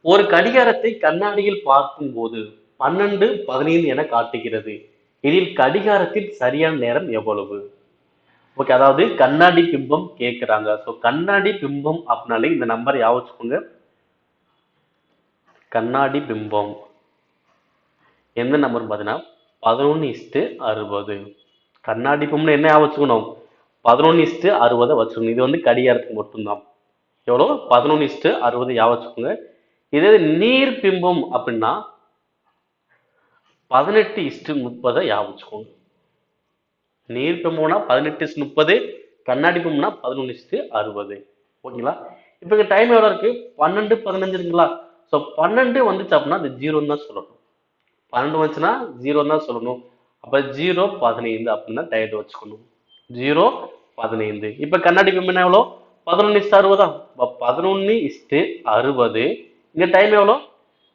ஒரு கடிகாரத்தை கண்ணாடியில் பார்க்கும்போது 12:15 என காட்டுகிறது. இதில் கடிகாரத்தின் சரியான நேரம் எவ்வளவு? ஓகே, அதாவது கண்ணாடி பிம்பம் கேட்குறாங்க. ஸோ கண்ணாடி பிம்பம் அப்படின்னாலே இந்த நம்பர் ஞாபகம் வச்சுக்கோங்க. கண்ணாடி பிம்பம் எந்த நம்பர் பார்த்தீங்கன்னா 11:60. கண்ணாடி பிம்பம் என்ன ஞாபகம் வச்சுக்கணும்? 11:60 வச்சுக்கணும். இது வந்து கடிகாரத்துக்கு மட்டும்தான். எவ்வளோ? 11:60 ஞாபகம் வச்சுக்கோங்க. இதே நீர் பிம்பம் அப்படின்னா 18:30 ஞாபகம் வச்சுக்கோங்க. நீர் பிம்பம்னா 18:30, கண்ணாடி பிம்பம்னா 11:60. ஓகேங்களா? இப்போ இங்க டைம் எவ்வளோ இருக்கு? 12:15 இருக்குங்களா? ஸோ 12 வந்துச்சு அப்படின்னா அது 0ன்னு தான் சொல்லணும். 12 வந்துச்சுன்னா 0ன்னு தான் சொல்லணும். அப்போ 0:15 அப்படின்னு தான் டயத்தை வச்சுக்கணும். 0:15. இப்போ கண்ணாடி பிம்பம் எவ்வளோ? 11:60. அப்போ 11:60. இங்க டைம் எவ்வளோ?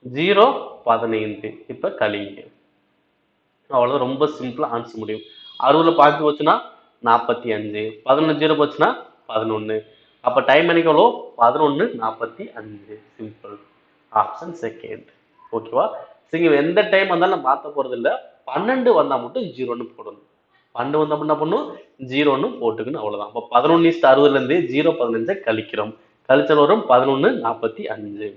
0:15. இப்போ கழிங்க. அவ்வளோதான், ரொம்ப சிம்பிளா ஆன்சர் முடியும். 60ல் பாக்கி போச்சுன்னா 45, 11 0 போச்சுன்னா 11. அப்போ டைம் எனக்கு எவ்வளோ? 11:45. சிம்பிள். Option second. ஓகேவா? சரி, எந்த டைம் வந்தாலும் மாற்ற போறது இல்லை. 12 வந்தா மட்டும் 0ன்னு போடணும். 12 வந்தா என்ன பண்ணும்? 0ன்னு போட்டுக்கணும், அவ்வளவுதான். அப்போ 11:60 இருந்து 0:15 கழிக்கிறோம். கழிச்சல் வரும் 11:45.